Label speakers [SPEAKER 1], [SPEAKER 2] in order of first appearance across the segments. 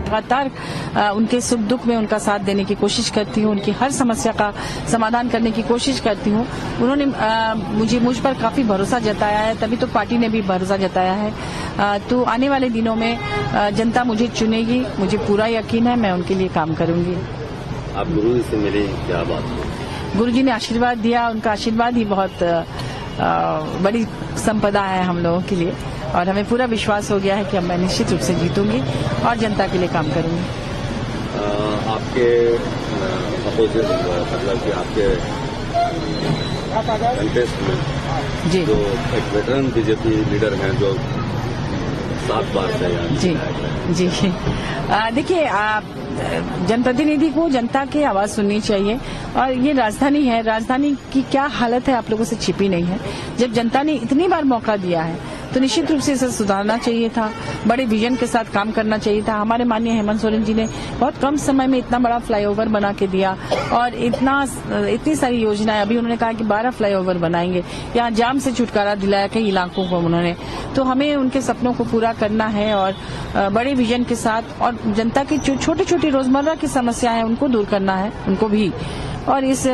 [SPEAKER 1] लगातार उनके सुख दुख में उनका साथ देने की कोशिश करती हूँ, उनकी हर समस्या का समाधान करने की कोशिश करती हूँ। उन्होंने मुझ पर काफी भरोसा जताया है, तभी तो पार्टी ने भी भरोसा जताया है। तो आने वाले दिनों में जनता मुझे चुनेगी, मुझे पूरा यकीन है, मैं उनके लिए काम करूंगी।
[SPEAKER 2] आप गुरु जी से मिले, क्या बात?
[SPEAKER 1] गुरु जी ने आशीर्वाद दिया, उनका आशीर्वाद ही बहुत बड़ी संपदा है हम लोगों के लिए, और हमें पूरा विश्वास हो गया है कि मैं निश्चित रूप से जीतूंगी और जनता के लिए काम करूंगी।
[SPEAKER 2] आपके अपोजिट मतलब कि आपके कंटेस्ट में
[SPEAKER 1] जी,
[SPEAKER 2] जो एक वेटरन बीजेपी लीडर हैं जो 7 बार से
[SPEAKER 1] जी जी देखिए, जनप्रतिनिधि को जनता की आवाज सुननी चाहिए, और ये राजधानी है, राजधानी की क्या हालत है आप लोगों से छिपी नहीं है। जब जनता ने इतनी बार मौका दिया है तो निश्चित रूप से इसे सुधारना चाहिए था, बड़े विजन के साथ काम करना चाहिए था। हमारे माननीय हेमंत सोरेन जी ने बहुत कम समय में इतना बड़ा फ्लाईओवर बना के दिया, और इतनी सारी योजनाएं, अभी उन्होंने कहा कि 12 फ्लाईओवर बनाएंगे, यहाँ जाम से छुटकारा दिलाया कई इलाकों को उन्होंने। तो हमें उनके सपनों को पूरा करना है, और बड़े विजन के साथ, और जनता की जो छोटी छोटी रोजमर्रा की समस्या है उनको दूर करना है, उनको भी, और इस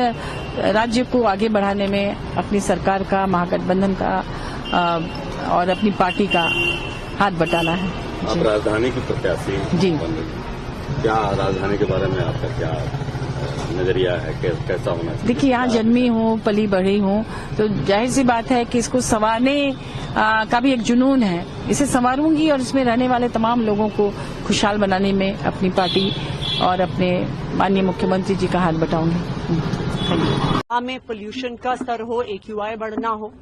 [SPEAKER 1] राज्य को आगे बढ़ाने में अपनी सरकार का, महागठबंधन का और अपनी पार्टी का हाथ बटाना है।
[SPEAKER 2] आप राजधानी की प्रत्याशी
[SPEAKER 1] जी,
[SPEAKER 2] क्या राजधानी के बारे में आपका क्या नजरिया है, कैसा होना चाहिए?
[SPEAKER 1] देखिए, यहाँ जन्मी हूँ, पली बढ़ी हूँ, तो जाहिर सी बात है कि इसको संवारने का भी एक जुनून है। इसे संवारूंगी और इसमें रहने वाले तमाम लोगों को खुशहाल बनाने में अपनी पार्टी और अपने माननीय मुख्यमंत्री जी का हाथ बटाऊंगी।
[SPEAKER 3] में पोल्यूशन का स्तर हो, AQI बढ़ना हो,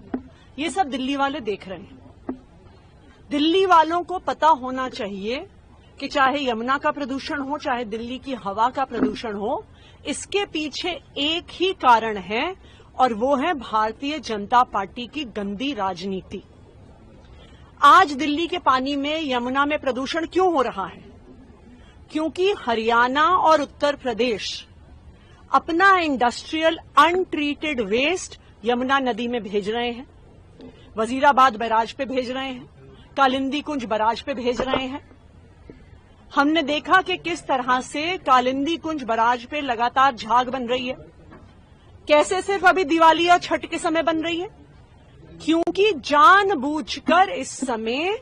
[SPEAKER 3] ये सब दिल्ली वाले देख रहे हैं। दिल्ली वालों को पता होना चाहिए कि चाहे यमुना का प्रदूषण हो, चाहे दिल्ली की हवा का प्रदूषण हो, इसके पीछे एक ही कारण है, और वो है भारतीय जनता पार्टी की गंदी राजनीति। आज दिल्ली के पानी में, यमुना में प्रदूषण क्यों हो रहा है? क्योंकि हरियाणा और उत्तर प्रदेश अपना इंडस्ट्रियल अनट्रीटेड वेस्ट यमुना नदी में भेज रहे हैं, वजीराबाद बैराज पे भेज रहे हैं, कालिंदी कुंज बैराज पे भेज रहे हैं। हमने देखा कि किस तरह से कालिंदी कुंज बैराज पे लगातार झाग बन रही है, कैसे सिर्फ अभी दिवाली और छठ के समय बन रही है, क्योंकि जानबूझकर इस समय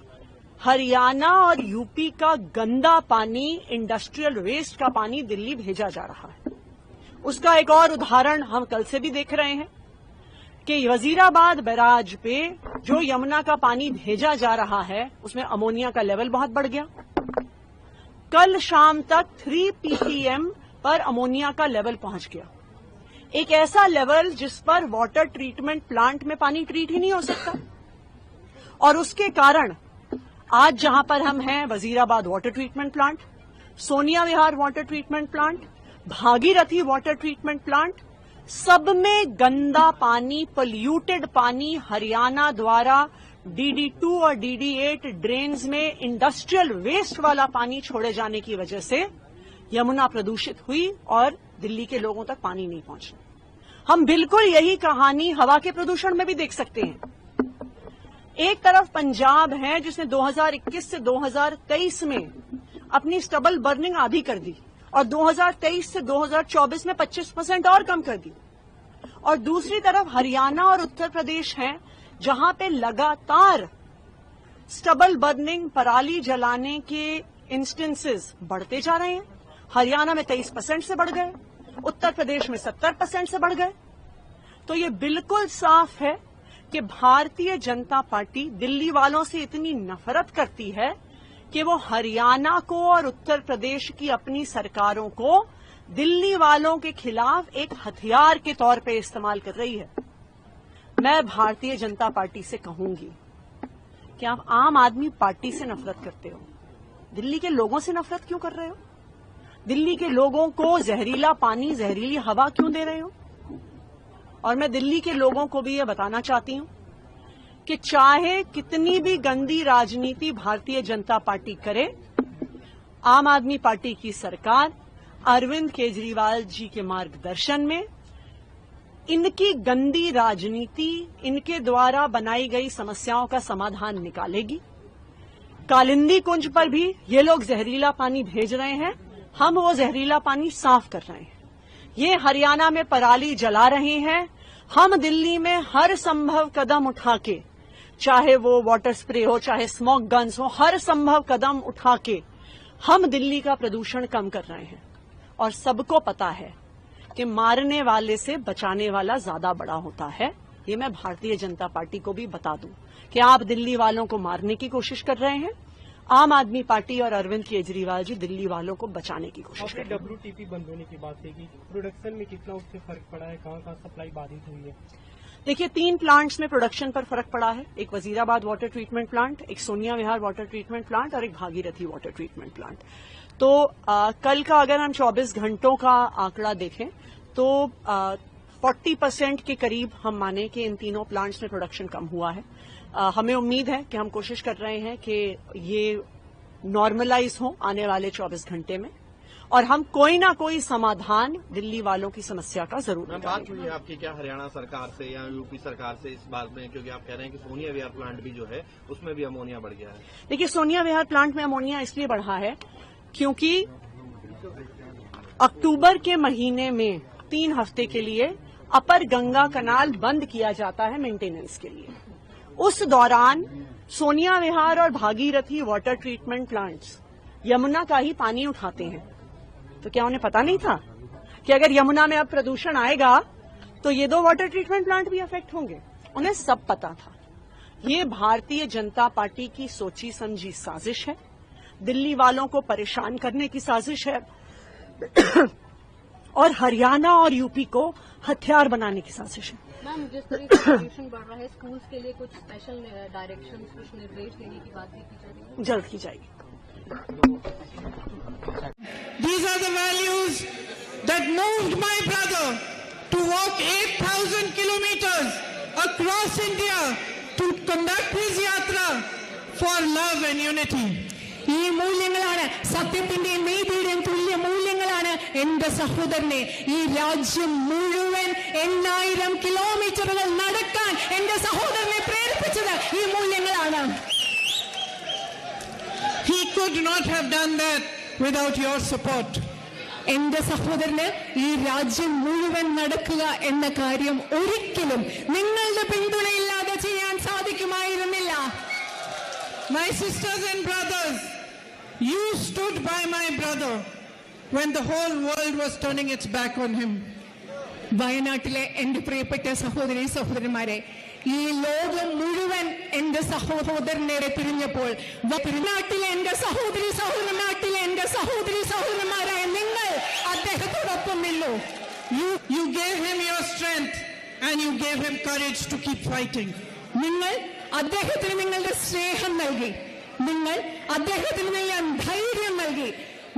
[SPEAKER 3] हरियाणा और यूपी का गंदा पानी, इंडस्ट्रियल वेस्ट का पानी दिल्ली भेजा जा रहा है। उसका एक और उदाहरण हम कल से भी देख रहे हैं कि वजीराबाद बैराज पे जो यमुना का पानी भेजा जा रहा है, उसमें अमोनिया का लेवल बहुत बढ़ गया। कल शाम तक 3 ppm पर अमोनिया का लेवल पहुंच गया, एक ऐसा लेवल जिस पर वाटर ट्रीटमेंट प्लांट में पानी ट्रीट ही नहीं हो सकता। और उसके कारण आज जहां पर हम हैं, Wazirabad water treatment plant, Sonia Vihar water treatment plant, Bhagirathi water treatment plant, सब में गंदा पानी, पोल्यूटेड पानी हरियाणा द्वारा DD2 और DD8 ड्रेन्स में इंडस्ट्रियल वेस्ट वाला पानी छोड़े जाने की वजह से यमुना प्रदूषित हुई और दिल्ली के लोगों तक पानी नहीं पहुंचा। हम बिल्कुल यही कहानी हवा के प्रदूषण में भी देख सकते हैं। एक तरफ पंजाब है जिसने 2021 से 2023 में अपनी स्टबल बर्निंग आधी कर दी, और 2023 से 2024 में 25% और कम कर दी, और दूसरी तरफ हरियाणा और उत्तर प्रदेश हैं जहां पे लगातार स्टबल बर्निंग, पराली जलाने के इंस्टेंसेस बढ़ते जा रहे हैं। हरियाणा में 23% से बढ़ गए, उत्तर प्रदेश में 70% से बढ़ गए। तो ये बिल्कुल साफ है कि भारतीय जनता पार्टी दिल्ली वालों से इतनी नफरत करती है कि वो हरियाणा को और उत्तर प्रदेश की अपनी सरकारों को दिल्ली वालों के खिलाफ एक हथियार के तौर पे इस्तेमाल कर रही है। मैं भारतीय जनता पार्टी से कहूंगी कि आप आम आदमी पार्टी से नफरत करते हो, दिल्ली के लोगों से नफरत क्यों कर रहे हो? दिल्ली के लोगों को जहरीला पानी, जहरीली हवा क्यों दे रहे हो? और मैं दिल्ली के लोगों को भी ये बताना चाहती हूं कि चाहे कितनी भी गंदी राजनीति भारतीय जनता पार्टी करे, आम आदमी पार्टी की सरकार अरविंद केजरीवाल जी के मार्गदर्शन में इनकी गंदी राजनीति, इनके द्वारा बनाई गई समस्याओं का समाधान निकालेगी। कालिंदी कुंज पर भी ये लोग जहरीला पानी भेज रहे हैं, हम वो जहरीला पानी साफ कर रहे हैं। ये हरियाणा में पराली जला रहे हैं, हम दिल्ली में हर संभव कदम उठा के, चाहे वो वाटर स्प्रे हो, चाहे स्मोक गन्स हो, हर संभव कदम उठा के हम दिल्ली का प्रदूषण कम कर रहे हैं। और सबको पता है कि मारने वाले से बचाने वाला ज्यादा बड़ा होता है। ये मैं भारतीय जनता पार्टी को भी बता दूं कि आप दिल्ली वालों को मारने की कोशिश कर रहे हैं, आम आदमी पार्टी और अरविंद केजरीवाल जी दिल्ली वालों को बचाने की कोशिश कर रहे हैं।
[SPEAKER 4] WTP बंद होने की बात है कि प्रोडक्शन में कितना उससे फर्क पड़ा है, कहाँ सप्लाई बाधित हुई है?
[SPEAKER 3] देखिए, 3 प्लांट्स में प्रोडक्शन पर फर्क पड़ा है। एक वजीराबाद वाटर ट्रीटमेंट प्लांट, एक Sonia Vihar water treatment plant और एक भागीरथी वाटर ट्रीटमेंट प्लांट। तो कल का अगर हम 24 घंटों का आंकड़ा देखें तो 40% के करीब हम माने कि इन तीनों प्लांट्स में प्रोडक्शन कम हुआ है। हमें उम्मीद है कि हम कोशिश कर रहे हैं कि ये नॉर्मलाइज हो आने वाले 24 घंटे में और हम कोई ना कोई समाधान दिल्ली वालों की समस्या का जरूर
[SPEAKER 5] बात
[SPEAKER 3] निकालेंगे।
[SPEAKER 5] हुई है आपकी क्या हरियाणा सरकार से या यूपी सरकार से इस बात में, क्योंकि आप कह रहे हैं कि सोनिया विहार प्लांट भी जो है उसमें भी अमोनिया बढ़ गया है?
[SPEAKER 3] देखिए, सोनिया विहार प्लांट में अमोनिया इसलिए बढ़ा है क्योंकि अक्टूबर के महीने में 3 हफ्ते के लिए अपर गंगा कनाल बंद किया जाता है मेंटेनेंस के लिए। उस दौरान सोनिया विहार और Bhagirathi water treatment plants Yamuna का ही पानी उठाते हैं। तो क्या उन्हें पता नहीं था कि अगर यमुना में अब प्रदूषण आएगा तो ये 2 वाटर ट्रीटमेंट प्लांट भी अफेक्ट होंगे? उन्हें सब पता था। ये भारतीय जनता पार्टी की सोची समझी साजिश है, दिल्ली वालों को परेशान करने की साजिश है और हरियाणा और यूपी को हथियार बनाने की साजिश है।
[SPEAKER 6] मैम, जिस तरीके से पोल्यूशन बढ़ रहा है, स्कूल्स के लिए कुछ स्पेशल डायरेक्शंस, कुछ निर्देश देने की बात भी की जा रही है?
[SPEAKER 3] जल्द की जाएगी।
[SPEAKER 7] These are the values that moved my brother to walk 8,000 kilometers across India to conduct his yatra for love and unity.
[SPEAKER 8] ഈ മൂല്യങ്ങളാണ്, സത്യത്തിന്റെയും നീതിയുടെയും തുല്യ മൂല്യങ്ങളാണ് എന്റെ സഹോദരനെ ഈ രാജ്യം മുഴുവൻ 8,000 കിലോമീറ്ററുകൾ നടക്കാൻ എന്റെ സഹോദരനെ പ്രേരിപ്പിച്ചത് ഈ മൂല്യങ്ങളാണ്.
[SPEAKER 7] He could not have done that without your support.
[SPEAKER 8] എന്റെ സഹോദരന് ഈ രാജ്യം മുഴുവൻ നടക്കുക എന്ന കാര്യം ഒരിക്കലും നിങ്ങളുടെ പിന്തുണയില്ലാതെ ചെയ്യാൻ സാധിക്കുമായിരുന്നില്ല.
[SPEAKER 7] My sisters and brothers, you stood by my brother when the whole world was turning its back on him.
[SPEAKER 8] വയനാട്ടിലെ എന്റെ പ്രിയപ്പെട്ട സഹോദരി സഹോദരന്മാരെ, ഈ ലോകം മുഴുവൻ എന്റെ സഹോദരനെ പിരിഞ്ഞപ്പോൾ നാട്ടിലെ എന്റെ സഹോദരി സഹോദരന്മാരായ നിങ്ങൾ അദ്ദേഹത്തോടൊപ്പം നിന്നു.
[SPEAKER 7] You gave him your strength and you gave him courage to keep fighting.
[SPEAKER 8] നിങ്ങൾ അദ്ദേഹത്തിന് നിങ്ങളുടെ സ്നേഹം നൽകി, നിങ്ങൾ അദ്ദേഹത്തിന് നൽകാൻ ധൈര്യം നൽകി,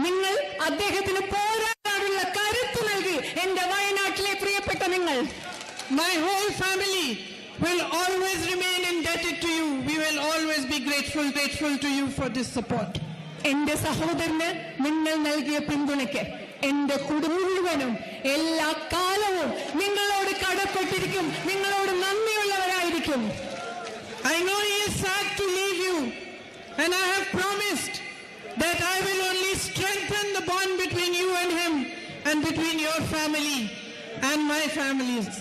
[SPEAKER 8] നിങ്ങൾ അദ്ദേഹത്തിന് പോരാടാനുള്ള കരുത്ത് നൽകി. എന്റെ വയനാട്ടിലെ പ്രിയപ്പെട്ട നിങ്ങൾ.
[SPEAKER 7] My whole family will always remain indebted to you. We will always be grateful to you for this support.
[SPEAKER 8] എന്റെ സഹോദരന് നിങ്ങൾ നൽകിയ പിന്തുണയ്ക്ക് എന്റെ കുടുംബം മുഴുവനും എല്ലാ കാലവും നിങ്ങളോട് കടപ്പെട്ടിരിക്കും, നിങ്ങളോട് നന്ദിയുള്ളവരായിരിക്കും.
[SPEAKER 7] I know he is sad to leave you, and I have promised that I will only strengthen the bond between you and him and between your family and my families.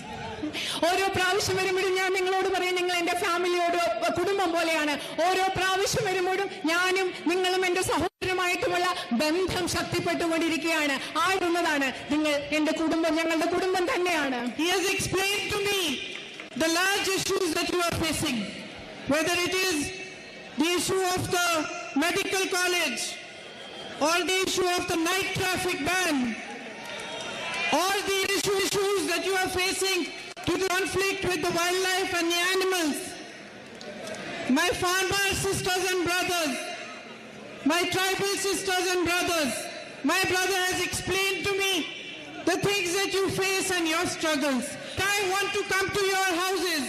[SPEAKER 8] ഓരോ പ്രാവശ്യം വരുമ്പോഴും ഞാൻ നിങ്ങളോട് പറയും, നിങ്ങൾ എന്റെ ഫാമിലിയോട് കുടുംബം പോലെയാണ്. ഓരോ പ്രാവശ്യം വരുമ്പോഴും ഞാനും നിങ്ങളും എന്റെ സഹോദരമായിട്ടുമുള്ള ബന്ധം ശക്തിപ്പെട്ടുകൊണ്ടിരിക്കുകയാണ്, ആടുന്നതാണ്. നിങ്ങൾ എന്റെ കുടുംബം, ഞങ്ങളുടെ കുടുംബം തന്നെയാണ്.
[SPEAKER 7] He has explained to me the large issues that you are facing, whether it is the issue of the medical college or the issue of the night traffic ban or the issues that you are facing to the conflict with the wildlife and the animals. My farmer sisters and brothers, my tribal sisters and brothers, my brother has explained to me the things that you face and your struggles. I want to come to your houses,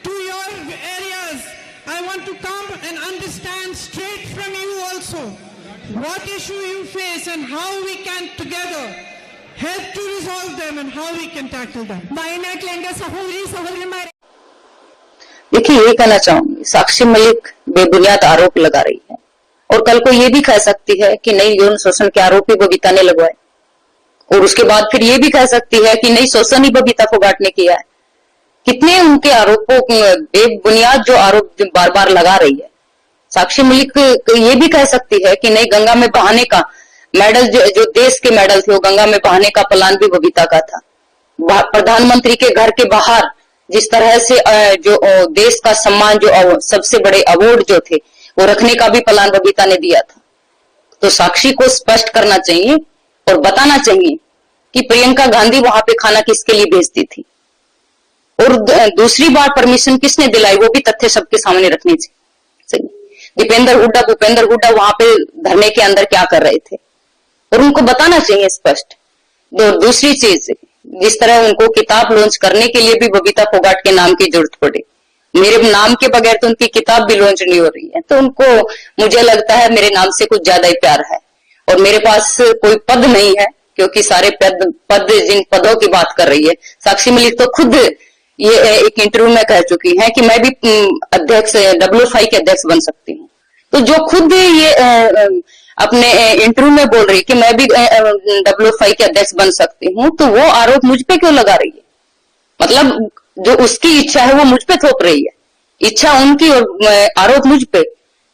[SPEAKER 7] to your areas. I want to come and understand straight from you also what issue you face and how we can together help to resolve them and how we can tackle them.
[SPEAKER 8] വയനാട്ടിലെ എന്റെ സഹോദരി സഹോദരന്മാരെ,
[SPEAKER 9] देखिए, ये कहना चाहूंगी, साक्षी मलिक बेबुनियाद आरोप लगा रही है और कल को ये भी कह सकती है कि नहीं यौन शोषण के आरोपी बबीता ने लगवाए, और उसके बाद फिर ये भी कह सकती है कि नहीं शोषण ही बबीता फोगाट ने किया है। कितने उनके आरोपों बेबुनियाद जो आरोप बार बार लगा रही है। साक्षी मलिक ये भी कह सकती है कि नहीं गंगा में बहाने का मेडल जो देश के मेडल थे वो गंगा में बहाने का प्लान भी बबीता का था। प्रधानमंत्री के घर के बाहर जिस तरह से जो देश का सम्मान जो सबसे बड़े अवार्ड जो थे वो रखने का भी प्लान बबीता ने दिया था। तो साक्षी को स्पष्ट करना चाहिए और बताना चाहिए कि प्रियंका गांधी वहां पे खाना किसके लिए भेजती थी, और दूसरी बार परमिशन किसने दिलाई वो भी तथ्य सबके सामने रखने चाहिए। दीपेंद्र हुड्डा भूपेंद्र हुड्डा वहां पे धरने के अंदर क्या कर रहे थे और उनको बताना चाहिए स्पष्ट। दूसरी चीज, जिस तरह उनको किताब लॉन्च करने के लिए भी बबीता फोगाट के नाम की जरूरत पड़ी, मेरे नाम के बगैर तो उनकी किताब भी लॉन्च नहीं हो रही है, तो उनको मुझे लगता है मेरे नाम से कुछ ज्यादा ही प्यार है। और मेरे पास कोई पद नहीं है, क्योंकि सारे पद जिन पदों की बात कर रही है साक्षी मलिक तो खुद ये एक इंटरव्यू में कह चुकी हैं कि मैं भी अध्यक्ष WFI के अध्यक्ष बन सकती हूँ। तो जो खुद ये अपने इंटरव्यू में बोल रही है कि मैं भी WFI के अध्यक्ष बन सकती हूँ, तो वो आरोप मुझ पे क्यों लगा रही है? मतलब जो उसकी इच्छा है वो मुझ पे थोप रही है, इच्छा उनकी और आरोप मुझ पे।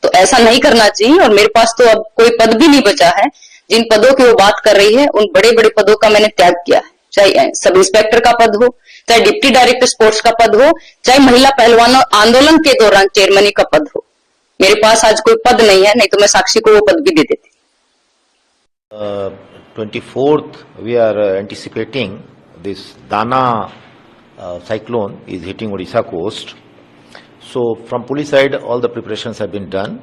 [SPEAKER 9] तो ऐसा नहीं करना चाहिए। और मेरे पास तो अब कोई पद भी नहीं बचा है। जिन पदों की वो बात कर रही है उन बड़े बड़े पदों का मैंने त्याग किया है, चाहे सब इंस्पेक्टर का पद हो, चाहे डिप्टी डायरेक्टर स्पोर्ट्स का पद हो, चाहे महिला पहलवानों आंदोलन के दौरान चेयरमैनी का पद हो। मेरे पास आज कोई पद नहीं है, नहीं तो मैं साक्षी को वो पद भी दे देती।
[SPEAKER 10] 24th we are anticipating this Dana cyclone is hitting Odisha coast. So from police side all the preparations have been done.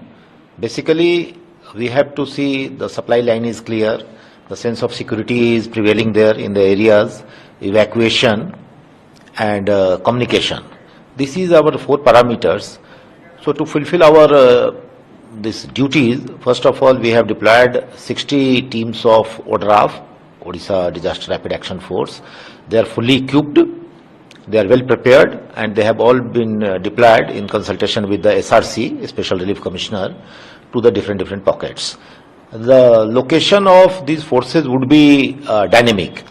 [SPEAKER 10] Basically we have to see the supply line is clear, the sense of security is prevailing there in the areas, evacuation and communication. This is our 4 parameters. So to fulfill our these duties, first of all we have deployed 60 teams of ODRAF, Odisha Disaster Rapid Action Force. They are fully equipped, they are well prepared, and they have all been deployed in consultation with the SRC, Special Relief Commissioner, to the different pockets. The location of these forces would be dynamic.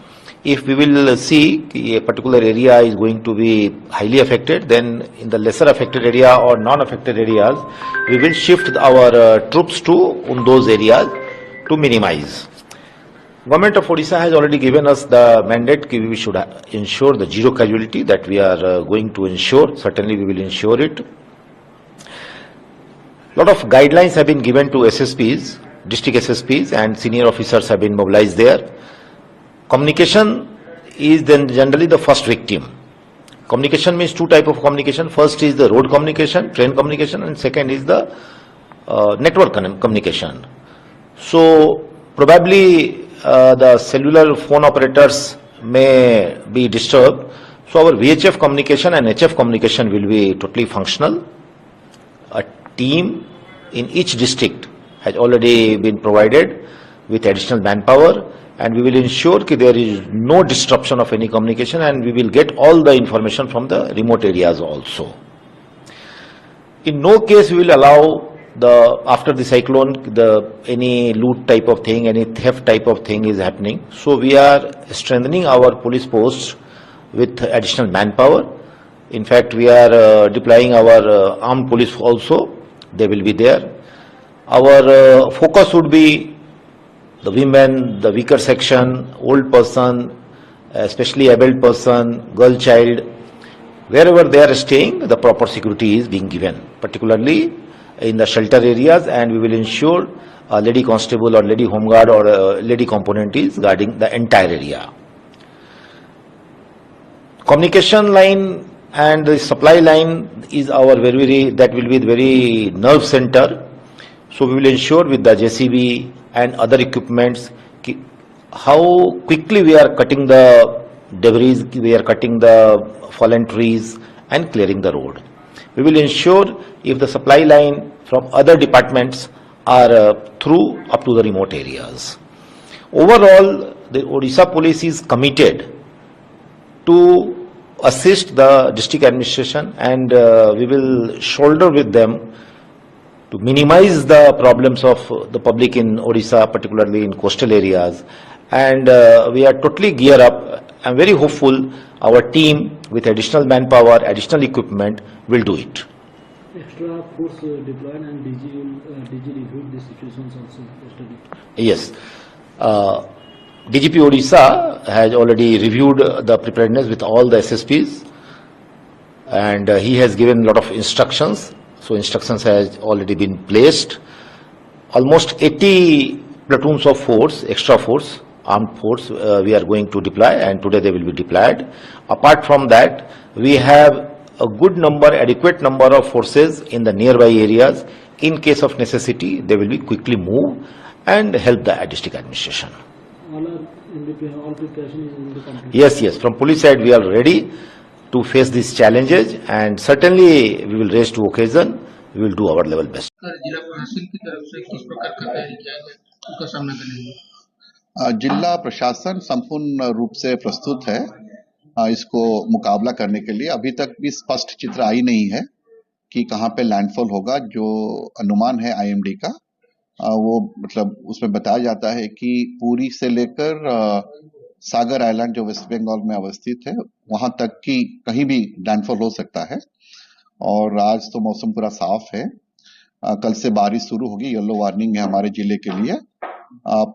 [SPEAKER 10] If we will see a particular area is going to be highly affected, then in the lesser affected area or non-affected areas, we will shift our troops to those areas to minimize. Government of Odisha has already given us the mandate that we should ensure the zero casualty, that we are going to ensure. Certainly we will ensure it. Lot of guidelines have been given to SSPs, district SSPs, and senior officers have been mobilized there. Communication is then generally the first victim. Communication means 2 types of communication. First is the road communication, train communication, and second is the network communication. So probably the cellular phone operators may be disturbed. So our VHF communication and HF communication will be totally functional. A team in each district has already been provided with additional manpower, and we will ensure that there is no disruption of any communication, and we will get all the information from the remote areas also. In no case we will allow after the cyclone any loot type of thing, any theft type of thing is happening. So we are strengthening our police posts with additional manpower. In fact, we are deploying our armed police also. They will be there. Our focus would be the women, the weaker section, old person, especially abled person, girl child. Wherever they are staying, the proper security is being given, particularly in the shelter areas, and we will ensure a lady constable or lady home guard or a lady component is guarding the entire area. Communication line and the supply line is our that will be the very nerve center. So we will ensure with the JCB and other equipments how quickly we are cutting the debris, we are cutting the fallen trees and clearing the road. We will ensure if the supply line from other departments are through up to the remote areas. Overall, the Odisha police is committed to assist the district administration, and we will shoulder with them to minimize the problems of the public in Odisha, particularly in coastal areas. And we are totally geared up. I'm very hopeful our team with additional manpower, additional equipment will do it.
[SPEAKER 4] Extra force deployed and DG reviewed the situations also yesterday.
[SPEAKER 10] Yes. DGP Odisha has already reviewed the preparedness with all the SSPs, and he has given a lot of instructions. So instructions has already been placed. Almost 80 platoons of force, extra force, armed force, we are going to deploy, and today they will be deployed. Apart from that, we have a good number, adequate number of forces in the nearby areas. In case of necessity, they will be quickly moved and help the district administration.
[SPEAKER 4] All preparation is in the country.
[SPEAKER 10] Yes. From police side, we are ready to face these challenges, and certainly we will rise to occasion. We will do our level best.
[SPEAKER 11] जिला प्रशासन की तरफ से किस प्रकार का तैयारी किया गया उसका सामना करने में?
[SPEAKER 12] जिला प्रशासन संपूर्ण रूप से प्रस्तुत है इसको मुकाबला करने के लिए। अभी तक भी स्पष्ट चित्र आई नहीं है कि कहां पे लैंडफॉल होगा। जो अनुमान है आईएमडी का वो मतलब उसमें बताया जाता है कि पुरी से लेकर सागर आइलैंड जो वेस्ट बंगाल में अवस्थित है वहां तक की कहीं भी लैंडफॉल हो सकता है। और आज तो मौसम पूरा साफ है। कल से बारिश शुरू होगी, येलो वार्निंग है हमारे जिले के लिए।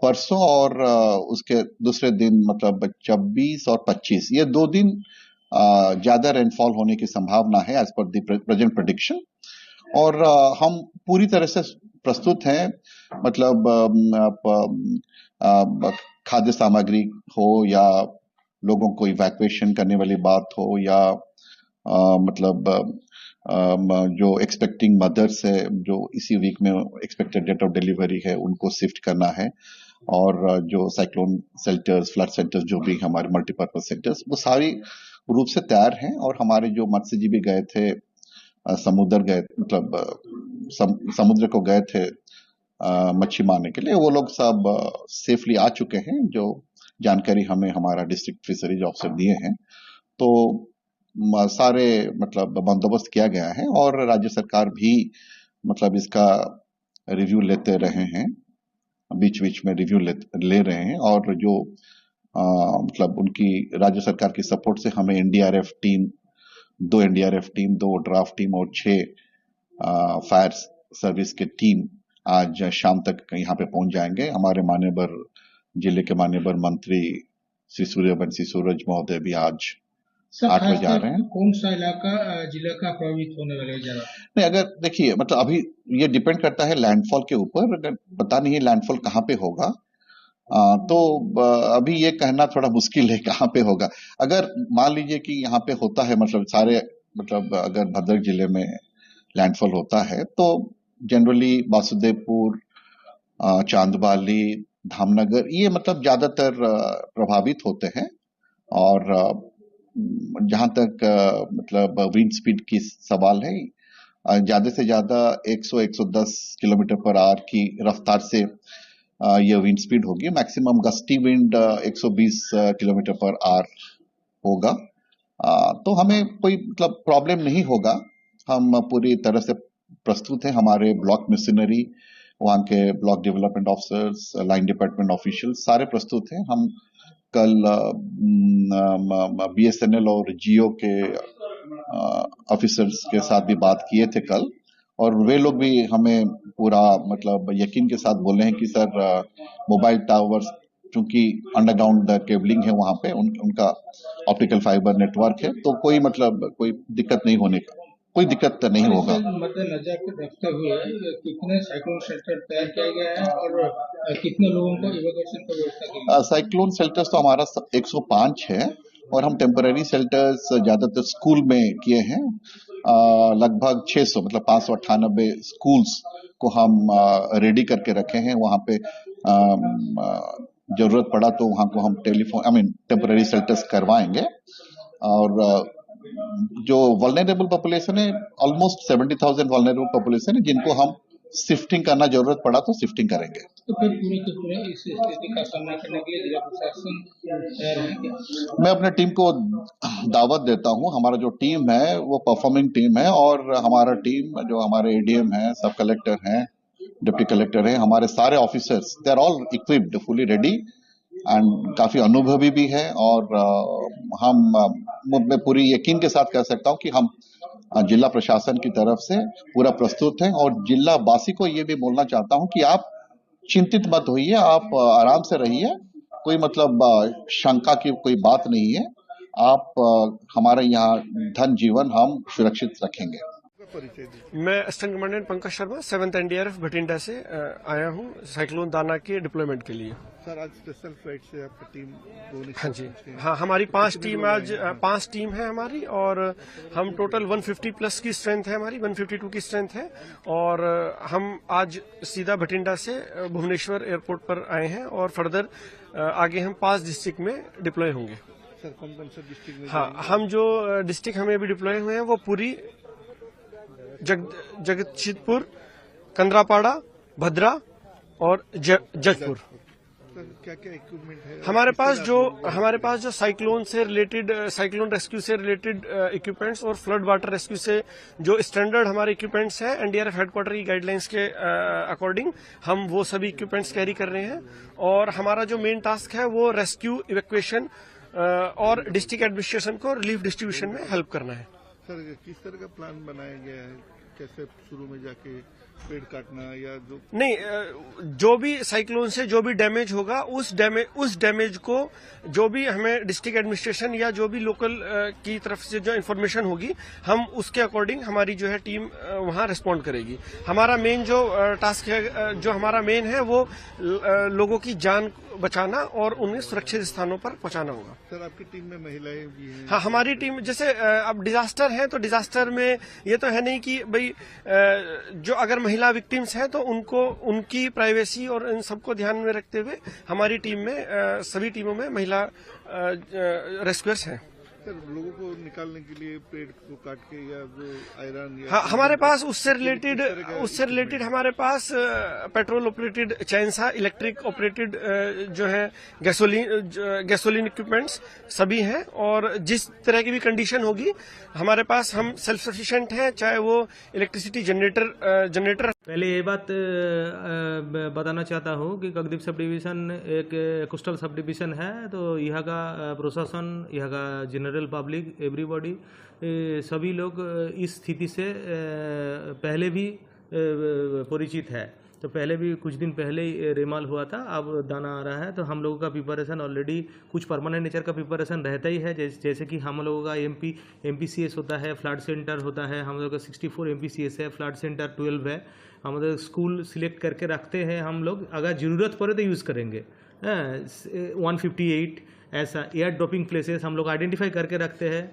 [SPEAKER 12] परसों और उसके दूसरे दिन मतलब 26 और 25 ये 2 दिन ज्यादा रेनफॉल होने की संभावना है as per the present prediction. और हम पूरी तरह से प्रस्तुत हैं, मतलब खाद्य सामग्री हो या लोगों को इवैक्यूएशन करने वाली बात हो या मतलब जो एक्सपेक्टिंग मदर्स है जो इसी वीक में एक्सपेक्टेड डेट ऑफ डिलीवरी है उनको शिफ्ट करना है। और जो साइक्लोन शेल्टर्स, फ्लड सेंटर्स जो भी हमारे मल्टीपर्पज सेंटर्स वो सारी रूप से तैयार हैं। और हमारे जो मत्स्यजीवी गए थे समुद्र गए मतलब समुद्र को गए थे मच्छी मारने के लिए, वो लोग सब सेफली आ चुके हैं। जो जानकारी हमें हमारा डिस्ट्रिक्ट फिशरीज ऑफिसर दिए हैं, तो सारे मतलब बंदोबस्त किया गया है। और राज्य सरकार भी मतलब इसका रिव्यू लेते रहे हैं, बीच बीच में रिव्यू ले रहे हैं। और जो मतलब उनकी राज्य सरकार की सपोर्ट से हमें NDRF team, 2 NDRF team, 2 draft team और 6 फायर सर्विस के टीम आज शाम तक यहाँ पे पहुंच जाएंगे। हमारे मान्यवर जिले के मान्यवर मंत्री श्री सूर्यवंशी सूरज महोदय भी आज 8 बजे आ रहे हैं।
[SPEAKER 11] कौन सा इलाका जिला का प्रभावित होने वाला है ज्यादा?
[SPEAKER 12] नहीं, अगर देखिए मतलब अभी ये डिपेंड करता है लैंडफॉल के ऊपर। अगर पता नहीं है लैंडफॉल कहाँ पे होगा तो अभी ये कहना थोड़ा मुश्किल है कहाँ पे होगा। अगर मान लीजिए कि यहाँ पे होता है मतलब सारे मतलब अगर भद्रक जिले में लैंडफॉल होता है तो जनरली वासुदेवपुर, चांदबाली, धामनगर ये मतलब ज्यादातर प्रभावित होते हैं। और जहां तक मतलब विंड स्पीड की सवाल है, ज्यादा से ज्यादा 100-110 किलोमीटर पर आवर की रफ्तार से ये विंड स्पीड होगी। Maximum gusty wind 120 kilometre per hour होगा। तो हमें कोई मतलब प्रॉब्लम नहीं होगा। हम पूरी तरह से प्रस्तुत हैं। हमारे ब्लॉक मिशनरी, वहां के block development officers, line department official सारे प्रस्तुत हैं। हम कल बीएसएनएल और जियो के ऑफिसर्स के साथ भी बात किए थे कल, और वे लोग भी हमें पूरा मतलब यकीन के साथ बोले हैं कि सर मोबाइल टावर्स चूंकि अंडरग्राउंड केबलिंग है वहां पे उनका ऑप्टिकल फाइबर नेटवर्क है, तो कोई मतलब कोई दिक्कत नहीं होने का, कोई दिक्कत नहीं होगा।
[SPEAKER 11] मद्देनजर रखते हुए कितने साइक्लोन शेल्टर तैयार किया गया है और कितने लोगों को इवैक्यूएशन की व्यवस्था की गई?
[SPEAKER 12] साइक्लोन शेल्टर्स तो हमारा 105 है और हम टेम्पररी शेल्टर्स ज्यादातर स्कूल में किए हैं। लगभग 600 मतलब 598 स्कूल्स को हम रेडी करके रखे हैं। वहां पे जरूरत पड़ा तो वहां को हम टेम्पररी शेल्टर्स करवाएंगे। और जो वल्नरेबल पॉपुलेशन है, ऑलमोस्ट 70,000 वल्नरेबल पॉपुलेशन है जिनको हम शिफ्टिंग करना जरूरत पड़ा तो शिफ्टिंग करेंगे।
[SPEAKER 11] तो फिर पूरे के पूरे इस स्थिति का सामना करने के लिए जिला प्रशासन तैयार है क्या?
[SPEAKER 12] मैं अपने टीम को दावत देता हूं। हमारा जो टीम है वो परफॉर्मिंग टीम है और हमारा टीम जो हमारे एडीएम है, सब कलेक्टर हैं, डिप्टी कलेक्टर हैं, हमारे सारे officers they are all equipped, fully ready and काफी अनुभवी भी है। और मैं पूरी यकीन के साथ कह सकता हूं कि हम जिला प्रशासन की तरफ से पूरा प्रस्तुत है। और जिला वासी को ये भी बोलना चाहता हूं कि आप चिंतित मत होइए, आप आराम से रहिए, कोई मतलब शंका की कोई बात नहीं है। आप हमारे यहाँ धन जीवन हम सुरक्षित रखेंगे।
[SPEAKER 13] मैं assistant commandant Pankaj Sharma 7th NDRF Bathinda से आया हूँ साइक्लोन दाना के डिप्लॉयमेंट के लिए।
[SPEAKER 5] सर आज स्पेशल फ्लाइट से आपकी टीम
[SPEAKER 13] हाँ जी, हाँ हमारी 5 टीम आज 5 टीम है हमारी और हम टोटल 150 प्लस की स्ट्रेंथ है हमारी, 152 की स्ट्रेंथ है। और हम आज सीधा भटिंडा से भुवनेश्वर एयरपोर्ट पर आए हैं और फर्दर आगे हम 5 डिस्ट्रिक्ट में डिप्लॉय होंगे।
[SPEAKER 5] सर कौन कौन सा डिस्ट्रिक्ट में?
[SPEAKER 13] हाँ, हम जो डिस्ट्रिक्ट हमें अभी डिप्लॉय हुए हैं वो पूरी जगतसिंहपुर, कंदरापाड़ा, भद्रा और जजपुर।
[SPEAKER 5] क्या क्या इक्विपमेंट है
[SPEAKER 13] हमारे पास जो साइक्लोन से रिलेटेड, साइक्लोन रेस्क्यू से रिलेटेड इक्विपमेंट्स और फ्लड वाटर रेस्क्यू से जो स्टैंडर्ड हमारे इक्विपमेंट्स हैं एनडीआरएफ हेडक्वार्टर की गाइडलाइंस के अकॉर्डिंग हम वो सभी इक्विपमेंट्स कैरी कर रहे हैं। और हमारा जो मेन टास्क है वो रेस्क्यू, इवैक्यूएशन और डिस्ट्रिक्ट एडमिनिस्ट्रेशन को रिलीफ डिस्ट्रीब्यूशन में हेल्प करना है।
[SPEAKER 5] सर किस तरह का प्लान बनाया गया है? कैसे शुरू में जाके पेड़ काटना या जो
[SPEAKER 13] नहीं, जो भी साइक्लोन से जो भी डैमेज होगा उस डैमेज को जो भी हमें डिस्ट्रिक्ट एडमिनिस्ट्रेशन या जो भी लोकल की तरफ से जो इन्फॉर्मेशन होगी हम उसके अकॉर्डिंग हमारी जो है टीम वहां रिस्पॉन्ड करेगी। हमारा मेन जो टास्क है, जो हमारा मेन है वो लोगों की जान बचाना और उन्हें सुरक्षित स्थानों पर पहुंचाना होगा।
[SPEAKER 5] सर आपकी टीम में महिलाएं भी हैं?
[SPEAKER 13] हाँ, हमारी टीम जैसे अब डिजास्टर है तो डिजास्टर में ये तो है नहीं कि भाई जो अगर महिला विक्टिम्स हैं तो उनको उनकी प्राइवेसी और इन सबको ध्यान में रखते हुए हमारी टीम में सभी टीमों में महिला रेस्क्यूअर्स हैं।
[SPEAKER 5] सर लोगों को निकालने के लिए पेड़ को काट के या जो आयरन या
[SPEAKER 13] हाँ, हमारे पास उससे रिलेटेड हमारे पास petrol operated chainsaw, electric operated जो है गैसोलीन इक्विपमेंट्स सभी हैं। और जिस तरह की भी कंडीशन होगी हमारे पास हम सेल्फ सफिशिएंट हैं, चाहे वो इलेक्ट्रिसिटी जनरेटर।
[SPEAKER 14] पहले ये बात बताना चाहता हूँ कि काकद्वीप सब डिवीज़न एक कोस्टल सब डिवीज़न है, तो यहाँ का प्रशासन, यहाँ का जनरल पब्लिक, एवरीबॉडी सभी लोग इस स्थिति से पहले भी परिचित है। तो पहले भी कुछ दिन पहले ही रेमाल हुआ था, अब दाना आ रहा है। तो हम लोगों का प्रिपरेशन ऑलरेडी कुछ परमानेंट नेचर का प्रिपरेशन रहता ही है, जैसे कि हम लोगों का एमपीसीएस होता है, फ्लड सेंटर होता है, हम लोगों का 64 एमपीसीएस है, फ्लड सेंटर 12 है। हम लोग स्कूल सिलेक्ट करके रखते हैं, हम लोग अगर ज़रूरत पड़े तो यूज़ करेंगे। 158 ऐसा एयर ड्रॉपिंग प्लेसेस हम लोग आइडेंटिफाई करके रखते हैं,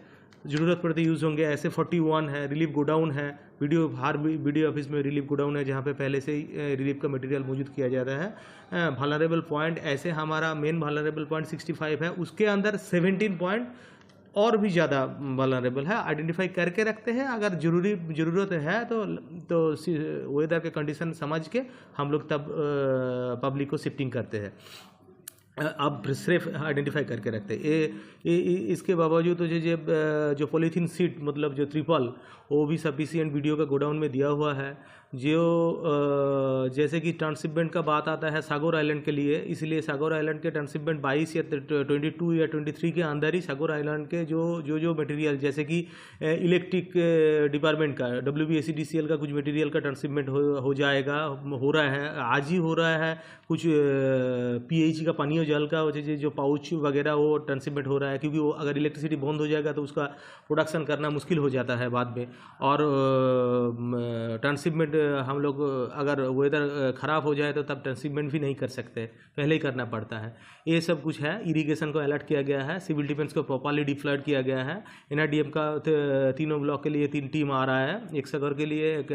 [SPEAKER 14] ज़रूरत पड़ते यूज़ होंगे। ऐसे 41 है, रिलीफ गोडाउन है, हर वीडियो ऑफिस में रिलीफ गोडाउन है जहाँ पे पहले से ही रिलीफ का मटेरियल मौजूद किया जाता है। वल्नरेबल पॉइंट ऐसे हमारा मेन वल्नरेबल पॉइंट 65 है, उसके अंदर 17 पॉइंट और भी ज़्यादा वल्नरेबल है, आइडेंटिफाई करके रखते हैं। अगर ज़रूरत है तो वेदर के कंडीशन समझ के हम लोग तब पब्लिक को शिफ्टिंग करते हैं। अब सिर्फ आइडेंटिफाई करके रखते हैं। इसके बावजूद तो जो पॉलीथीन सीट मतलब जो त्रिपाल वो भी सफिशिएंट वीडियो का गोडाउन में दिया हुआ है। जो जैसे कि ट्रांसशिपमेंट का बात आता है सागौर आइलैंड के लिए, इसलिए सागौर आइलैंड के ट्रांसशिपमेंट 22 या 22 या 23 के अंदर ही सागौर आइलैंड के जो मटेरियल, जैसे कि इलेक्ट्रिक डिपार्टमेंट का WBSEDCL का कुछ मटेरियल का ट्रांसशिपमेंट हो जाएगा, हो रहा है, आज ही हो रहा है। कुछ PH का पानी जल का जो पाउच वगैरह वो ट्रांसशिपमेंट हो रहा है, क्योंकि वो अगर इलेक्ट्रिसिटी बंद हो जाएगा तो उसका प्रोडक्शन करना मुश्किल हो जाता है बाद में। और ट्रांसशिपमेंट हम लोग अगर वेदर ख़राब हो जाए तो तब ट्रांसशिपमेंट भी नहीं कर सकते, पहले ही करना पड़ता है। ये सब कुछ है। इरिगेशन को अलर्ट किया गया है, सिविल डिफेंस को प्रॉपरली डिप्लॉयड किया गया है। NRDM का तीनों ब्लॉक के लिए 3 टीम आ रहा है, एक सागर के लिए, एक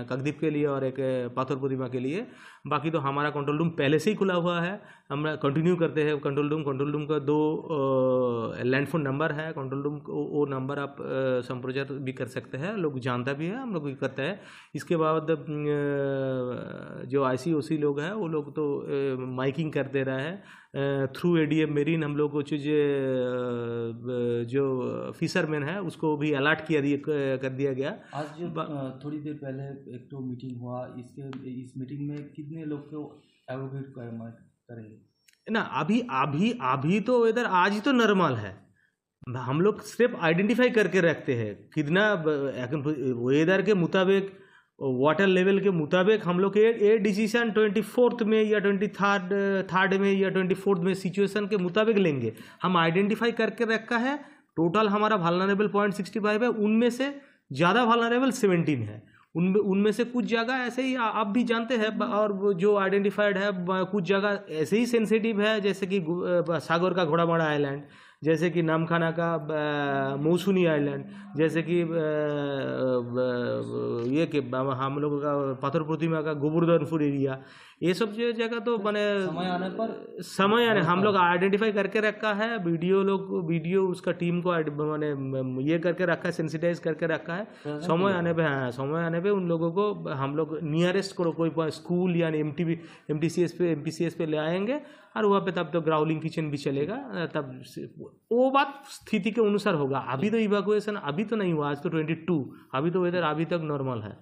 [SPEAKER 14] काकद्वीप के लिए और एक पाथर प्रतिमा के लिए। बाकी तो हमारा कंट्रोल रूम पहले से ही खुला हुआ है, हम कंटिन्यू करते हैं। कंट्रोल रूम का 2 लैंडफोन नंबर है कंट्रोल रूम को, वो नंबर आप संपर्क भी कर सकते हैं, लोग जानता भी है, हम लोग भी करते हैं। इसके बाद जो ICOC लोग हैं वो लोग तो माइकिंग कर दे रहा है थ्रू ADM मेरीन। हम लोग को जो फिशरमैन है उसको भी अलर्ट कर दिया गया।
[SPEAKER 15] आज जो थोड़ी देर पहले एक तो मीटिंग हुआ, इस मीटिंग में कितने लोग को एवोकेट करेंगे?
[SPEAKER 14] ना अभी तो इधर आज ही तो नॉर्मल है, हम लोग सिर्फ आइडेंटिफाई करके रखते हैं कितना वेदर के मुताबिक, वाटर लेवल के मुताबिक हम लोग ये डिसीजन 24th में या 23rd में या 24th में सिचुएशन के मुताबिक लेंगे। हम आइडेंटिफाई करके रखा है, टोटल हमारा वल्नरेबल 0.65 है, उनमें से ज़्यादा वल्नरेबल 17 है। उनमें से कुछ जगह ऐसे ही आप भी जानते हैं, और जो आइडेंटिफाइड है कुछ जगह ऐसे ही सेंसिटिव है, जैसे कि सागर का घोड़ामाड़ा आइलैंड, जैसे कि नामखाना का मौसूनी आइलैंड, जैसे कि ये कि हम लोगों का पत्थर प्रतिमा का गोवर्धनपुर एरिया, ये सब जो जगह तो मैंने समय आने हम लोग आइडेंटिफाई करके रखा है। वीडियो उसका टीम को मैंने ये करके रखा है, सेंसिटाइज करके रखा है। समय आने पे उन लोगों को हम लोग नियरेस्ट कोई स्कूल या MPCS पे ले आएंगे, और वहाँ पे तब तो ग्राउलिंग किचन भी चलेगा, तब वो बात स्थिति के अनुसार होगा। अभी तो इवैक्यूएशन अभी तो नहीं हुआ, आज तो 22, अभी तो वेदर अभी तक नॉर्मल है।